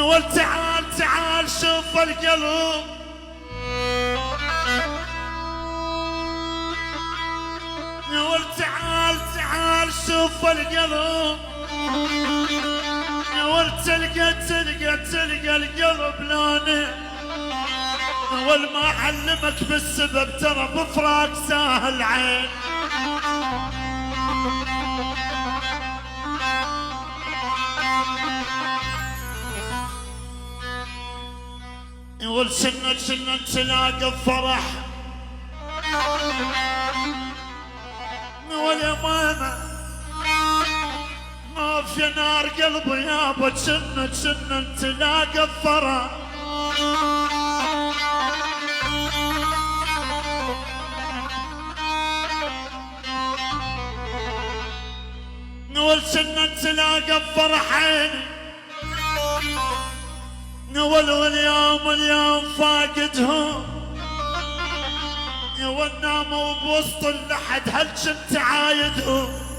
نقول تعال تعال شوف القلب، نقول تعال تعال شوف القلب، نقول تلقى القلب لونه، نقول ما علمك بالسبب ترى بفراق ساهل عين. يقول سنة تلاقى الفرح، نقول يا ماما ما في نار قلبي يابا، سنة تلاقى الفرح. نقول سنة تلاقى الفرح عيني، نقول واليوم فاقدهم، نقول ناموا بوسط اللحد هل كنت عايدهم.